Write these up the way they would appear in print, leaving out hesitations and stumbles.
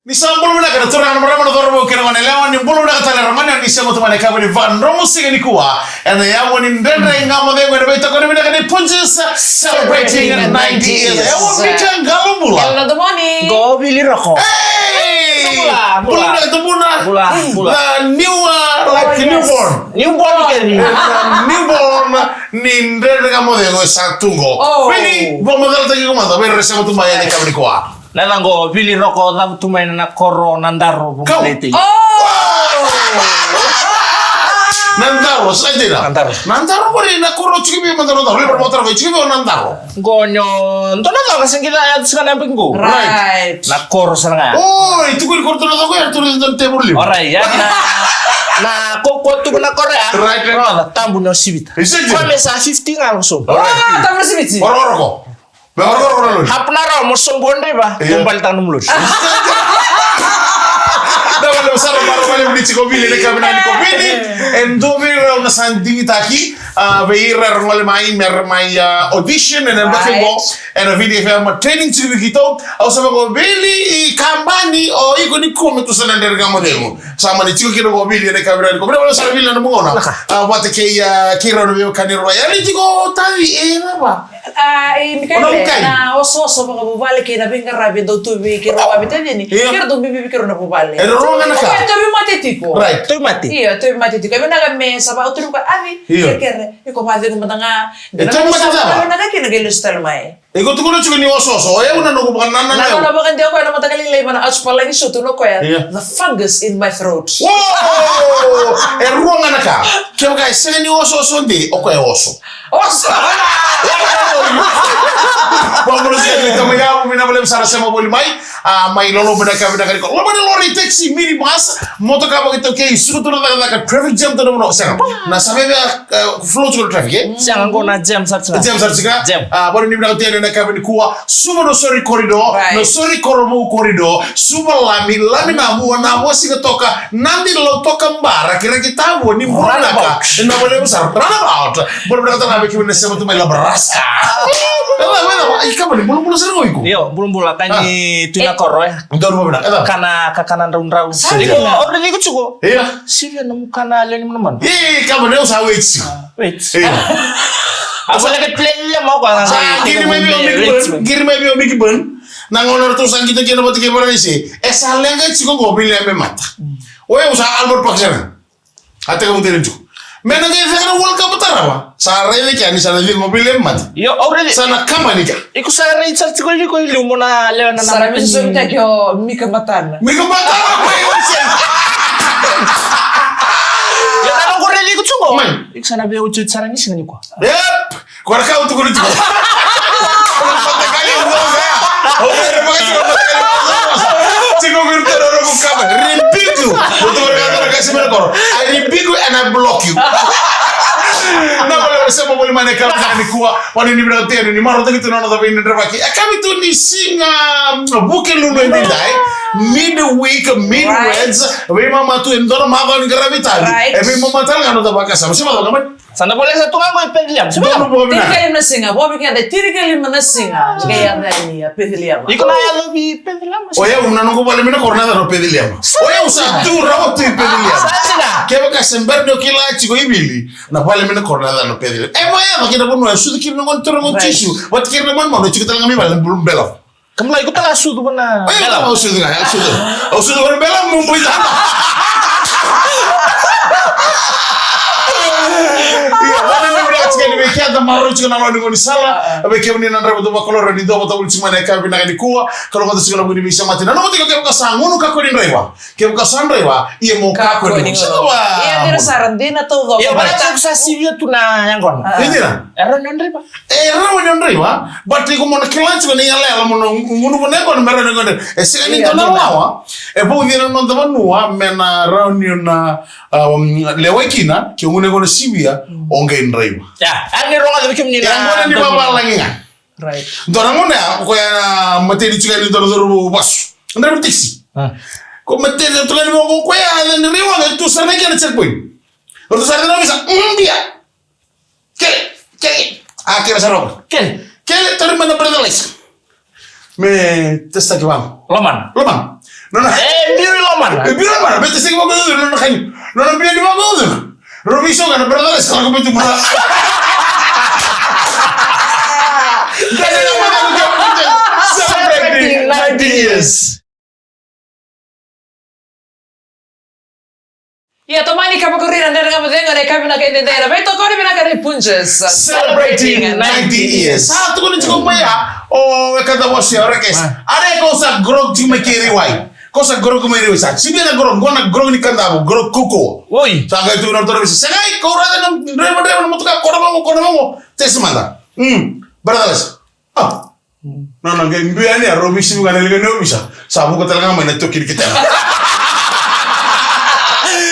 Ni sambolo mna kana tora na mrama ndo robo kina wana lewa ni mbolo mna katale ramani ni sema tumane kama ni van romo singa ni kuwa and ya woni ndende ngamo dengo na beta kone mna kana punches celebrating 90 years. Ewo mita ngamo bula. Hello, good morning. Go Billy Rocco. Hey! Bula. The new like newborn. Newborn ni ndende ngamo dengo satungo. Bini bomo dalta ki komanda bere sema tumane kama ni kuwa. Nada go Billy Rocco na tumain na corona ndaro bumulete. Nandaro, sajira. Nandaro kore na koro chikibi mandaro daro. Lebar motor ko chikibi nandaro. Gonyo, ntona ka kasingkita ya tsana pingo. Right. Na koro sana. Oh, itu ko korto na ko ya turu don tebur li. Alright, ya na koko tu na korea. Right. Tambu no sibita. Exactly. Kome sa 15 langsung. Ah, tama si Mitzi. Oro ko. Be oro. Hapnara mo sombonde ba? Kumbal tanum lus. Dapat besar baru kali beli cikobi le kabina ni kobini. Endo mir una sandinita aqui. Beira ngol mai audition and everything go. And a video film training to kita. Also ko beli kambani o iko ni come tu sana nderga modelo. Sama ni ciko kiro kobili le kabina ni kobini. Wala sana vile na mungona. Wate ke kiro no kaniro ya ni ciko tavi era ba. Mikhail, na oso mga bubali kaya nabing karabi daw tubi kiro abitali ni. Kiro daw bibi kiro na bubali. Ronga na ka. Ito yung matitiko. Right. Tu mati. Iya, ito yung matitiko. Kami nagamesa ba utulong ka abi. Kere. Iko pwede ko matanga. Ito yung matitaba. Kami nagkinagilostal mai. Iko tu kuno chiko ni oso. Ya una no bukan nana na. Nako na ba kandi ako na matagalin lay mana ouch pala ni suto no ko ya. The fungus in my throat. Wow! Ronga na ka. Kaya guys, sanga ni oso ndi o ko e oso. Oso. Vamos a ver, estamos ya, mina boleh besar sama boleh mai lolo benda kami nak ikut. Lama ni lori taxi mini bus, motor kami kita okay, suku tu nak traffic jam tu nak sekarang. Nah sampai flow tu traffic ya. Jangan go na jam sartsika. Jam sartsika. Baru ni benda kita nak kami kuah. Semua no sorry corridor, no sorry koromu corridor. Semua lami namu sih ketoka. Nanti lo toka mbara kira kita bu ni murah nak. Ini boleh besar. Runabout. Baru benda kita nak bikin sama tu mai labras. Ikaw ba ni bulong sa ko? Yo, bulong-bulong kani tuna koro ya. Ito mo ba na? Kana kakanan raun-raun. Iko, order ni ko chuko. Iya. Sivya namu kana len naman. Ikaw ba na sa wait. Wait. Iya. Ako lagi play niya mo ka. Giri may biyo mikibon. Nangonor to sang kita kina bati kebara isi. Esa lenga chiko go bili ame mata. Oye usa Albert Paxana. Ate ko mutene chu. Mena ke fekana World Cup tarawa. Sa rele kya ni sa rele mobile mat. Yo already. Sana company ka. Iku sa rele sa ko ilu mo na lewa na Sarap yung sunta kyo Mika Matan. Mika mata ko yun. Ya na ko rele ko chuko. Man. Iku sana be uchu sarang ni sinani ko. Yep. Kwa ka utu ko ni chu. Patakali mo ga. Oye, mo Chico virtual oro ko kama. Repeat you. Motor ka kasi mo ko. I repeat you and I block you. Na wala sema wala mane kama ni kuwa wani ni bila tena ni maro tagi tunaona da vini drabaki. Akami tu ni singa buken luno ndi dai. Midweek midweds. We mama tu endoro mava ni gravitali. E we mama tal ngano da baka sama. Sema da kama. Sana boleh sa tunga ko ipendliam. Sema no bo bina. Tirikalim na singa. Bobi kaya tirikalim na singa. Kaya na niya pehiliam. Iku na ya lobi ipendliam. Oye, unanungu wale mina kornada no pediliam. Oye, usa dura o tu pediliam. Sasina. Keba ka semberno kila chiko ibili. Na pale mina kornada no pediliam. Maya makina bono su kiri no toro no tishu. Wat kiri no mo chiko tanga mi wale bulum bela. Kamu lagi tala su tu bana. Oye, ta o su nga, su. O su no bela mo boy ta. Iya, wale mi bela chiko ni kia da maro chiko na no ni sala. Abe kemi ni nandra bodo bakoloro ni do bodo ultima na ka bina ni kuwa. Kalau kata chiko na ni bisa mati. Na no tiko keba ka sangono ka ko ni rewa. Keba ka san rewa, iya mo ka ko ni. Iya, tira sarandina to do. Ya bana sa sa sivya tu na yang kon. Hindi na. Eron yondre pa. Rawa nyondre wa, but ko mo na kilanchi ko ni yale ala mo ngunu ko ne ko mera ne ko ne. Sika ni to na lawa. Po dina no da nuwa mena reunion na lewekina ke ngune ko sibia onge ndreiwa. Ya, ani ronga de kim ni na. Ya ngone ni baba langinga. Right. Dora ngone ko ya materi chika ni dora bas. Ndre tiksi. Ko materi to ni mo ko ya ni rewa tu sana ke na checkpoint. Orto sana no bisa dia. Kele. Kira sarong. Kele tori mana berdelis. Me testa que vamos. Loman. Nona. Biro loman. Biro mana? Bete sing mo gusto nona kayo. Nona bili di mo gusto. Robiso ka na pero sa ko betu mura. Dali na mo celebrating 90 years. Ya, tomani kama kurina ndani kama dengo na kama nakaendelea. Beto koni mina kani punches. Celebrating 90 years. Sa to ko ni ko maya. O kada mo siya rekes. Are ko sa grog ti makiri wai. Ko sa grog ko makiri sa. Sibi na grog, gona grog ni kanda mo, grog kuko. Oi. Sa ga tu na to rebis. Sa ngai ko ra na driver mo to ka ko mo. Tes manda. Baradas. Ah. No ngai mbiani a robisi mo kana le no bisa. Sabu ko talaga may nato kiri kita.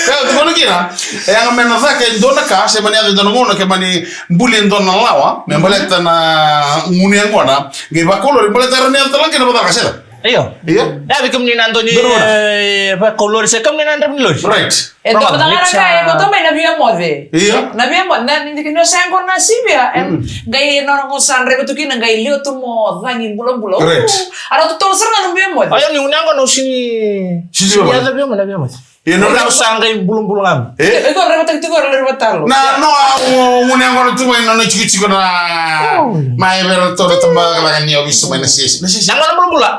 Kaya tukono kira, yang mena zake ndona ka se mani ade ndona ngona ke mani mbuli ndona lawa, me mbaleta na nguni ngona, nge bakolo mbaleta rani ante lanke na badaka sela. Ayo. Iya. Ya bikum ni nando ni kolor se kam ni nando ni lor. Right. Então, quando a cara eu também na via mode. Iya. Na via mode, na hindi kino sa angkor na sibia. Gay no no sanre betu kina gay lio tu mo dangin bulo. Correct. Ano tu tol na via mode. Ayo ni unang no sini. Sini Ya da biyo na biyo. Iya no Ora usangay bulong-bulong am. Iko rebata tu ko rebata lo. Na no nguni ngona tu mai no chiki na. Mai vero to tamba kala ni obiso mai na sis. Nang ano bulong-bulong?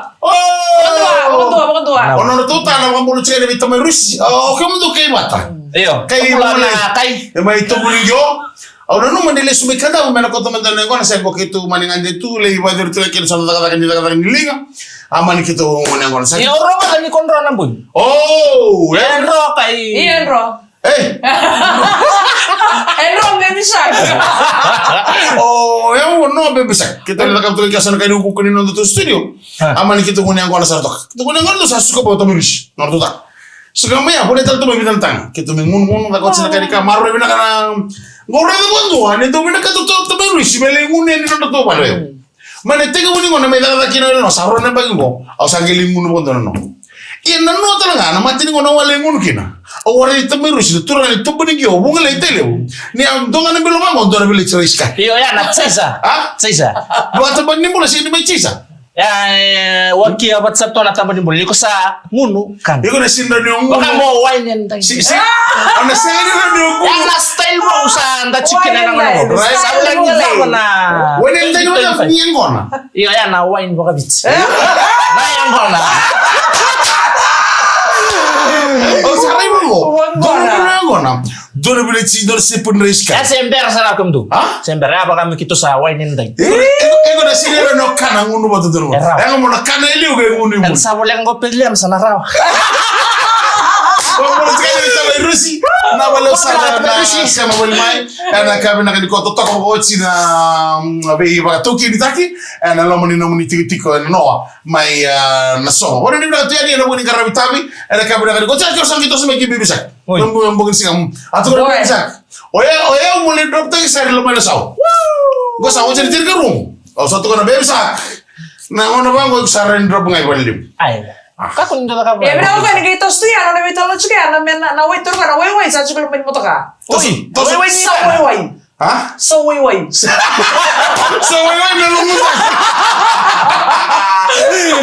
Bukan tua. Ono no tuta na ngombo chike ni bitama rusi. Oh, kamu tu kay mata. Ayo. Kay na kay. E mai to bulingyo. Ahora no mandele sumikada mena ko to mandele ngona sa ko kitu maningande tu le iba dir tu ke sa daga ni liga. Amani kito ngona ngona sa. Yo ro ka ni konro na boy. Oh, Ro kay. Enro. Enro me bisa. Oh, eu no be bisa. Kita le daga tu ke sa kay ko ni no to studio. Amani kito ngona ngona sa to. Kito ngona ngona sa suko to miris. No to ta. Sekarang ya, boleh tahu tu mami tentang. Kita mengun tak kau cina kari kamar, tapi nak kan goreng tu pun tuan. Itu bina kata tu baru isi melengun ni nak tu apa le? Mana tega pun ni kau nak medan tak kena no saharan ni bagi kau. Awak lengun pun tuan no. Ia nano telangan, mati ni kau nak lengun kena. Awak itu baru isi tu orang itu pun ni kau bunga le itu le. Ni am tu kan belum mampu tu orang beli ceriskan. Iyo ya nak cisa. Cisa. Buat apa ni pula sih ni macam cisa. Ya, waki abat sabto na tamba ni buli ko sa ngunu kan. Iko na sinda ni ngunu. Baka mo wine yan tayo. Si. Ana sinda ni ngunu. Yang na style mo sa anda chicken na naman mo. Wine Sa ulang nila na. Wala yung tayo na niyan ko na. Iyo ya na wine baka bits. Na yang ko na. Oh, saray mo. Doon na. Doon na si doon si punriska. Ya sember sa rakam tu. Ha? Sember apa kami kita sa wine yan tayo. Ego na sinira no kana ngunu ba doon mo. Ego mo na kana iliw kay ngunu mo. Kan sa walang ko piliam sa naraw. Mo na tigay ni tayo Rusi. Na wala sa na sa mabel mai. Ana kabe na kani ko to ko ko na be ba to ki ditaki. Ana lo mo ni no ni tiko no mai na so. Wala ni na to yani no ni karabitabi. Ana kabe na kani ko cha ko sang kito sa may kibibisa. Mo mo singam. Ato ko bisa. Oye mo ni drop tayo sa lo mai saw. Go sa wajan tir room. O satu kana be bisa. Na ono bang go sa drop ngai walim. Ay. Kako nito ka ba? Ya berapa kan kita tu ya, na kita lucu kan, na wait tu kan, wait sa chukul main motor ka. Tosi. Wait so wait. Ha? So wait. So wait na lumunta.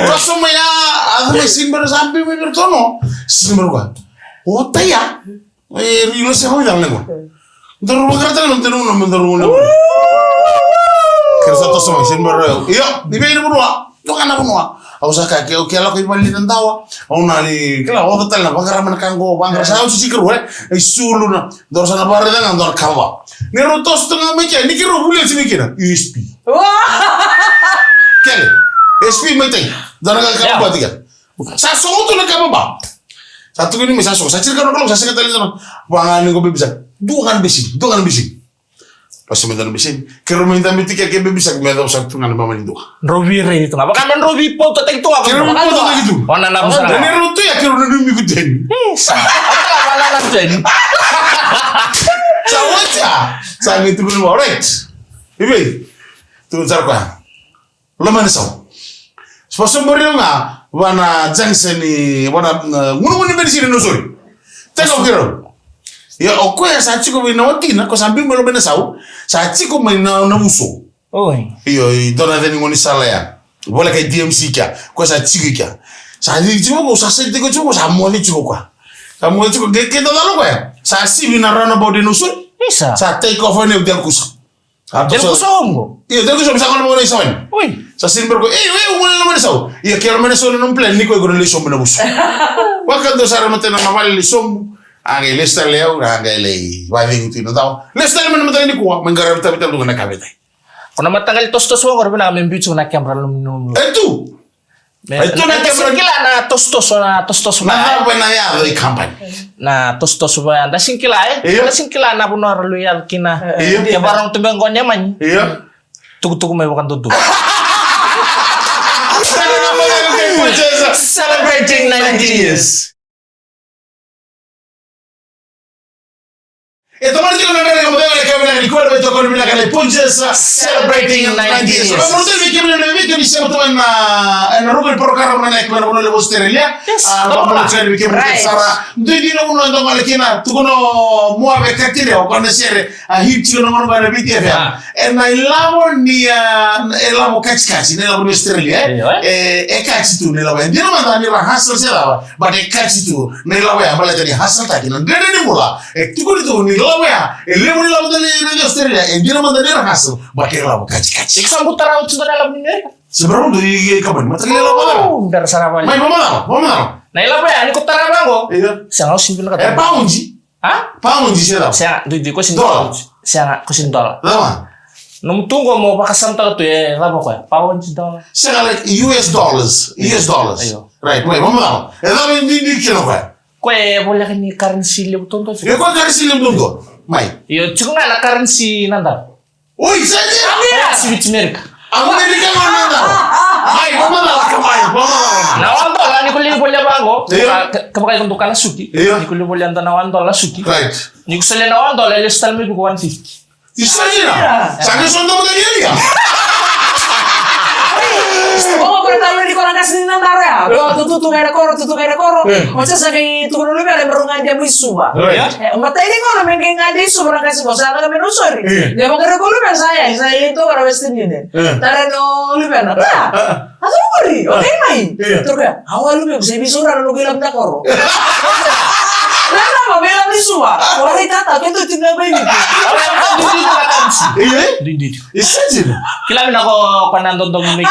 Kaso maya adu sin ber sampai me bertono. Sin ber ka. Ota ya. Rilo se hoy dang lego. Daru magrata no tenu no daru no. Kersa to sama sin ber. Iyo, di be ni burua. To kana burua. Ausa ka ke la ko ibali nandawa. Ona ni kala o tal na bagara man kango bangra sa usi sikru sulu na. Dor sana bare dang dor kawa. Ni rotos to ngame ke ni kiro bule si mikira. USP. Kele. USP metai. Dana ka ba tiga. Sa so to na ka ba. Satu kini misal so, saya cerita kalau saya kata lihat wangan ko bisa. Dua kan bisi. Pas sebentar mesin, kira minta mitik ya kebe bisa kemana usah tu ngana mama itu. Robi re itu ngapa kan Robi po to tek tu apa? Kira minta tu gitu. Oh nana besar. Dan itu ya kira udah demi geden. Apa malah lanjut. Sawaja, sang itu belum alright. Ibe, tu zarka. Lemah nesau. Sepasang beri nga, wana jangseni, wana ngunu bensin no sorry. Tengok kira. Ya oke ya sa chiko bina watina ko sambil melo bena sau sa chiko na muso. Oi. Iyo dona deni ngoni sala ya. Bola kay DMC kya ko sa chiko kya. Sadi chuko sa sente ko chuko sa mo ni chuko. Sa mo chuko kita dalo ko ya. Sa si binarana bodi nusul. Bisa. Sa take off ni del kusa. Del kusongo. Iya del kusa bisa kono mo ni sawan. Uy. Sa sinber ko mo na naman saw. Iya kaya man so non plan ni ko ko le sombo na buso. Wakando sara mate na mabali le sombo. Ange le sta leo ange le wa vingu tino daw. Le sta man mate ni ko mangarab tabi tabi na kabete. Kuna matanggal tostos mo korbe na membiut na kamera num. Itu. Itu na kamera kila na tostos na ba na ya do company. Na tostos ba da singkila Iya. Da singkila na puno royal kina. Iya. Ya barang tembang ko nyaman. Iya. Tugu-tugu may bukan tutu. Celebrating 90 years. E domani dicono che non deve camminare di quello che toccano mi la cane Punches celebrating 90 years. Ma molto vi chiamano nel video di siamo tu na roba il programma non è quello le vostre lì. Ma molto vi chiamano che sarà due di uno da male che na tu cono muove cattive o quando sere a hit you non va video e na il lavo ni e lavo cacci nella vostre lì e cacci tu nella vai. Dio manda ni la hustle se lava, ma e cacci tu nella vai, ma la di hustle ta che non deve ni mula. E tu con tu ni lawaya ele muri lawo dele radio stereo e dina manda nera hasso bakke lawo kaci Iksan putara utsu da labu ni. sebenarnya dari kapan mata kele lawo mala Dar sana mai bali. mama Na ilabu ya ni kutara bango. iya Siang simpin kata. paunji Ha? sih dah Siang di ko sin Dola. dola. Siang ko sin dola. lama Nung tunggu mau pakasam tal tu ya labu ko ya. Pawon sin dola. saya like US dollars Ayo. right mai mama e di kilo ka Kue boleh kan ni currency le tonto. e ko kare silim dungo mai Yo cuma na currency nanda. oi saja Ya si Amerika. Amerika mana mai mama Na wan dola ni kuli boleh bango. Iya. Kapakai untuk kana suki. Iya. Ni kuli boleh anta na wan dola suki. right Ni kusale na wan dola le stal mi ko 150. Isagina sange sondo mo dali ya Oh, pero tayo di ko lang kasi nandaro ya. Tutu kaya koro. Macam sa kay tuko nulo bale merungan dia blisuba. Matay di ko na men kay ngadi suba kasi mo sa kami no sorry. Dia mo kare ko lu saya itu para Western Union. Tara no lu bana. Aso ko ri. Okay mai. Turka. Awal lu bisa bisura lu bilang tak koro. Nana mo bilang blisuba. Wala tata kento tinggal bayi. Dindi. Isagina Kila mina ko panandon dong mi.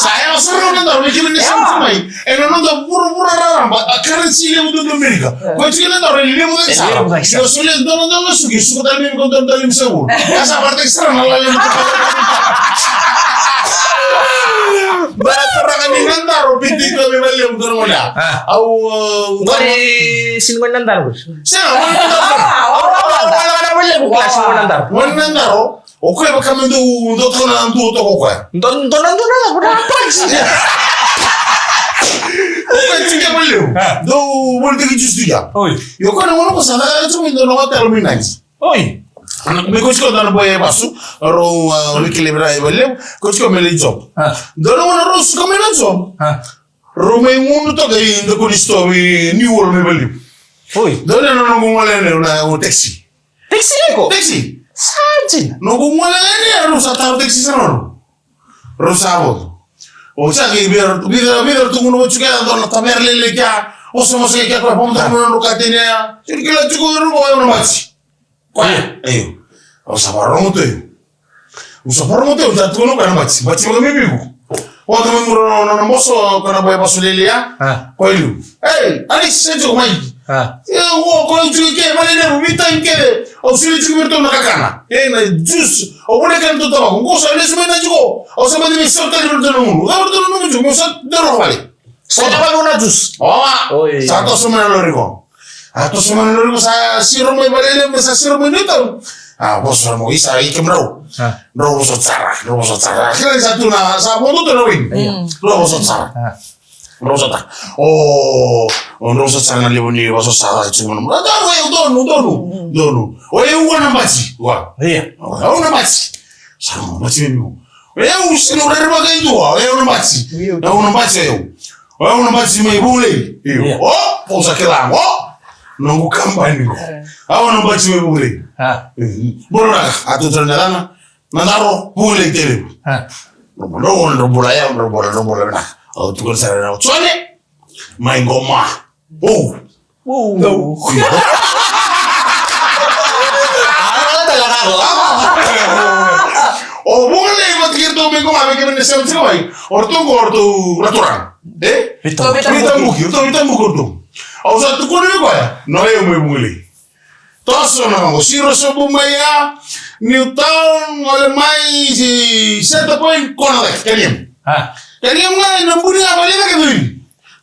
saya seru nonton bikin ini sama mai nonton pura-pura raramba currency le mundo Amerika ko ci nonton le mundo sa yo sulle don sugi su dal mi konton dal mi sewu ya sa parte strana la le Barat orang ini nandaro binti ko mi balle mundo mola au Ngori singon nandar bos. saya Wala boleh ko kelas singon nandar. nandaro o ko ba kamendo ndo to na ndo to ko ko Don na udah apa sih? o ci ke balle do wolde ki justu ya Oi. yo ko na wono ko sa na to mi ndo no hotel mi nice Oi. me ko ci ko dana boye basu ro l'équilibre ay balle ko ci ko mele job do no wono ro su ko mele job Ha. ro me munu to gay ndo ko listo mi ni wol me balle Oi. do no mo wala ne na o taxi Taxi ko. taxi Sajin. no ko wala ne ro sa ta taxi sa no ro sa bo o sa ke bir tu no chu ka do na tamerle le kya o so mo se kya ko pom ta no ka tenia cirkila chu ko ro no machi kwa ayo o sa barro mo te o sa barro mo te o ta tu no ka machi mo mi bigu o ta mo no mo so ka na boy basulele ya ko ilu ali se jo mai Ha. wo ko chu ke male ne mi ta ke o sili chu mirto na kakana na juice o bune kan to ta ko so le sume na jugo o sa madi mi so ta mirto no mu ga mirto no mu ju mo sa de ro vale Saya dapat una jus. o sa to sume na lo rigo a to sume na lo rigo sa siro mo vale le sa siro mo ni to bo so mo isa i ke mro ro so tsara kila sa tu na sa mo to no win ro so tsara Rosata. Oh, Rosata na leboni waso sa chimo. Donu. Oye una machi. Wa. Iya. Una machi. Sa machi mo. Oye usino reba ga ido. Oye una machi. Una machi eu. Oye una machi me bule. Io. Oh, posa che la. Oh. Non go campani. Una machi me bule. Ha. Bora atu trenadana. Mandaro bule tele. Ha. No bula ya, no bula na. au tukul sarana tsone mai ngoma o boleh ikut gitu minggu kami kami nasihat sih kau ortu raturan kita mukir tuh au satu kau ni kau ya noe umai bungli tosso na o siro sobu maya Newtown oleh mai si seta point kona dek kalian nggak nambuni apa dia tak gitu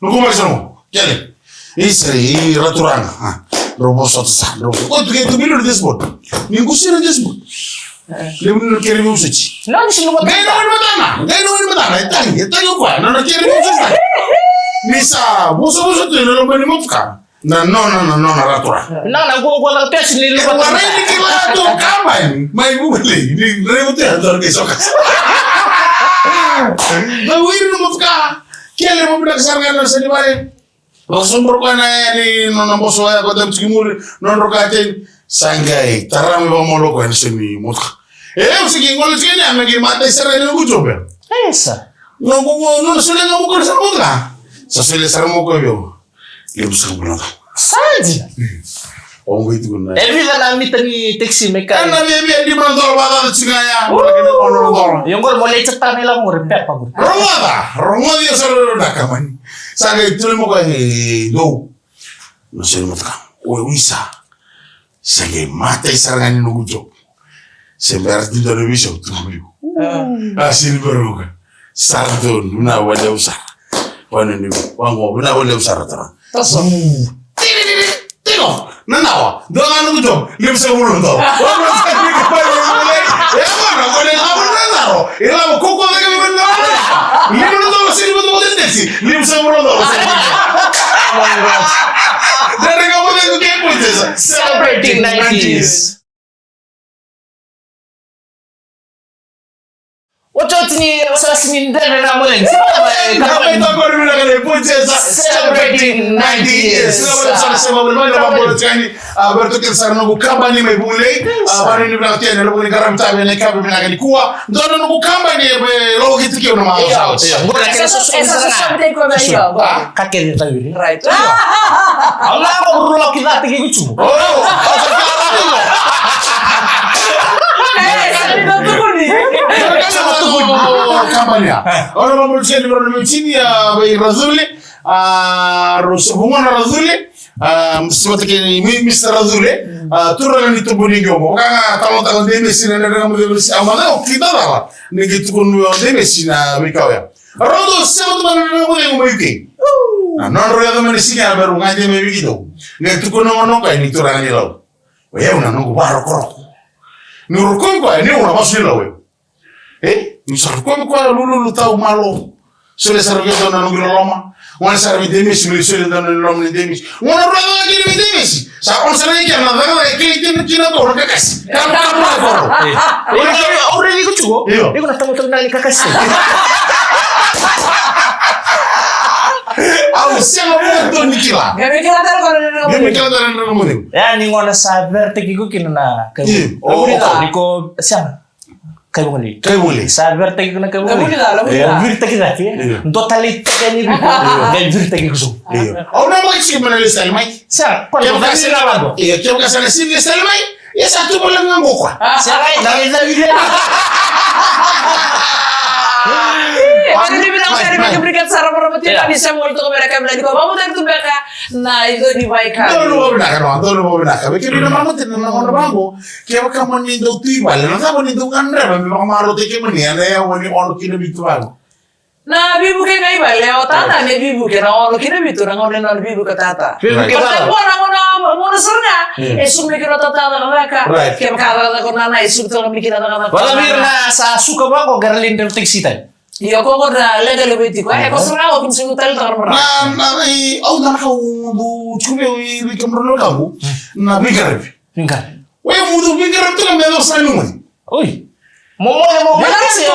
nunggu mai sono kalian ini raturan robot satu sah robot kau tuh kayak tuh bilu di dashboard minggu sih di dashboard Lebih kiri musik. Nah, di sini buat Gaya nawan matana. Tanya gua. Nona kiri musik. Misa, buso tuh lo bani mutka. No, ratura. Nah, gua tes ni lu. Warna ini kira tuh kapan? Mai beli. Ini rewet ya tuh besok. Nah, wiri mutka. Kele mau bilang sarga nasi di mana? Sumber kana ni nona boso ya kau dapat kimur nona rokatin sanggai taram lo mau lo kau sini mutka. Usiki ngol sini ame ki mata isara ni nunggu coba. Esa. Nunggu sudah nunggu kau sama mutka. Sesuai sarang mau kau yo. Dia bisa bilang. Saja. Oh gitu kan. Evi lah nami tani taxi meka. Karena dia di mana tol bata cingaya. Yang gua mulai cetar ni lah mau repet apa gua. Roma dia selalu nak kaman. Saga itu mau kau do. Masih mutka. Wisa. Saga mata isara ni nunggu coba. Sembari di televisi tu asin baru kan sarton na wale usar wana ni wango na wale usar tara Taso. Tino nanawa donga nungu job limse ulo ndo wana sakni ka ya wana kone amana naro ila koko de ke menna limno ndo sini bodo bodo ndesi limse ulo ndo dari kamu de ke putesa Celebrating 90s. Watoto ni wasasimi ndani na mwenzi. Kama itakuwa ni mimi putesa Celebrating 90s. Sema wale mambo tani aberto ke sarno kukamba ni mebule bani ni bila tena lobo ni garamta ni kabe bila kalikuwa ndono nukukamba ni logo kitiki una maana Esa something ko ba yo? Kakek tahu ni. Right. Allah ko rulo kita tigi kucu. Kampanya. Orang mambo chini orang chini ya Razuli Rusubumana Razuli msipate ke Mr. Razuli turana ni tubuni ngomo kanga talon deme sina na ngamu deme sina amana okita dala ningi tukunu deme sina mikawya rodo sema tumana ngamu ngomo yuki non rodo mani sina beru ngade me wikido ne tukunu ngono kai ni turana ni law wewe una nungu baro koroko ni rukongo ni una basila wewe misal kwa lulu tau malo sole serve dona no groma wana serve demis mi sole dona no lomni demis wana brado na kiri demis sa on serve ke na daga ke tin kina to ka kas kam na ko Ora ni kucu. Iko na tamu tali kakas. au sema mo nikila Gabi kita tar ko na mimi kila dara no mo Ya ni ngona saber tegi ko kinana. Niko siapa? Kayak boleh. Sabar tegi kena kayak boleh. Bir tegi dah ya. Untuk tali tegi ni bir tegi kusum. Oh nama isi mana style mai? Siapa? Kau kasih nama tu? Iya, kau kasih nasi style mai? Ya satu bulan nganggo kau. Siapa? Dah video. Ano ni bilang saya diberikan sarang perempuan di Samuel untuk mereka bilang kau mau tak tu mereka nah itu dibaikkan. Tolo mo binaka. Bekir na mamut na mga bago. Kaya ka man ni do tibal. Na sa ni do ngandra, may mga marote ke man yan ay wani ono kinabitu bago. Na bibu ke ngai bale o tata ne bibu ke na ono kinabitu na ngone na bibu ke tata. Bibu ke tata. tata. Orang ono serna. Esum mikir tata na mereka. Kaya kata ko na esum to mikir tata. Wala birna sa suka ba ko garlin del teksitan. Iya kok udah legal lebih tiku. Kok serna ko kimsi hotel tar merah. Au na ka do chube wi kamro kamu. Na bigarab. Tinggal. We mudu bigarab to na medo sa numo. Oi. Momo kasi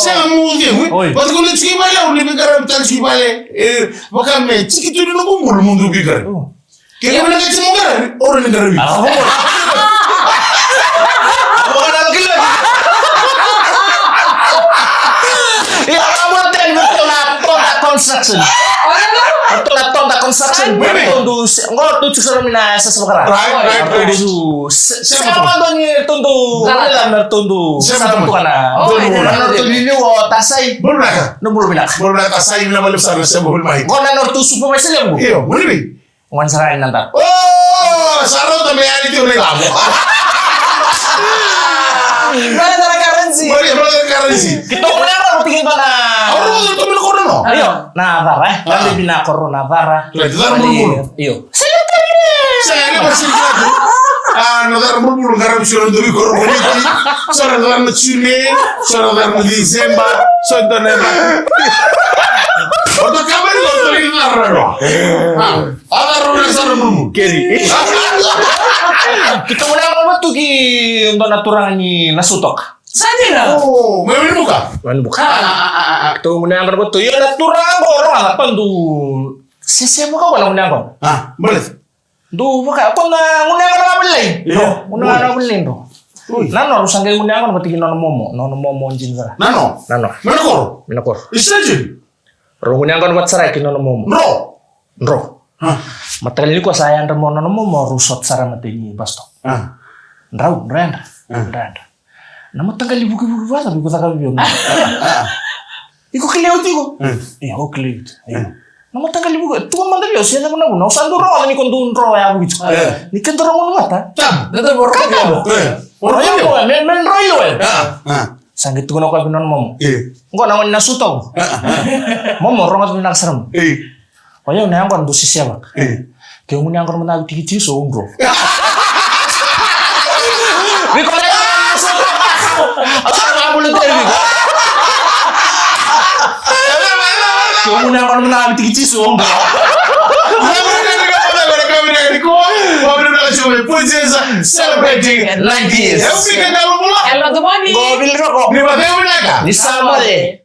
Saya mudu we. Pas ko le chiki bale uli bigarab tan chiki bale. Baka me chiki tu no ko mul mudu bigarab. Kaya mo na kasi mo garab. Oro ni garab. Bukan lagi lagi. Ya kamu tadi betul lah. construction. Orang tu. Atau la tonda construction. Bebe. Tondu ngor tu cusara mina sa sabakara. Right. Tondu. Sama doni tondu. Wala tondu. Sama tu kana. Oh, Tondu. itu Nor dia. tu liliwo tasay. Belum nak. No bulu binak. Belum nak tasay na malip sa sebul mai. Ngor na nor tu supervisor yang bu. Iyo, boleh ni. Wan sarain nanta. Oh, sarau também ali tu ni labo. Mana cara currency? Boleh currency. Kita muna ko tingin ba na. Orang tu mana kono no? Ayo, Navarra. Kami binakor Navarra. Itu dar bulu. Iyo. Saya ni masih lagi. No dar bulu garam silo do bikor bulu. Sora dar na Chile, sora dar na December, sora dar na. Oto kamera lo tu ni narro. Ada runa sara bulu. Keri. Kita muna ko ba tu ki untuk naturangan ni nasutok. Saja lah. Oh, mau ni buka? Wan buka. Kita muna ko ba tu ya naturangan ko orang apa tu. Sesemo ka wala muna ko. Boleh. Du buka ko na muna ko na beli. Muna na beli do. Nano harus angge muna ko ba tingin nono momo njin gara. Nano. Mana kor? Minakor. Isajin. Rumuni angkon buat sarai kino nomo. Nro. Matagal ini ko sayang remo nomo rusot sara mateni basto. Nrau. Nama tanggal ibu bata biku takal biyo. Iko kileo tigo. Iya, o kileo. Nama tanggal ibu tuan mandal yo siya na no sando ro ni kon dun ro ya bicu. Ni kan toro mo mata. Tam. Betul borok dia. Orang yo men royo eh. Sanggit ko na ko binon momo. Ngo na nasuto. Momo rongat binak serem. Oya na angkon do sisya ba. Kaya mo na angkon mo na tigi so umbro. Biko na nasuto. Asa mo ulit tayo biko. Kaya mo na angkon mo na tigi so umbro. Celebrating 90 years. Elo tu mani. Go bil roko. Ni ba tayo na ka? Ni sama de.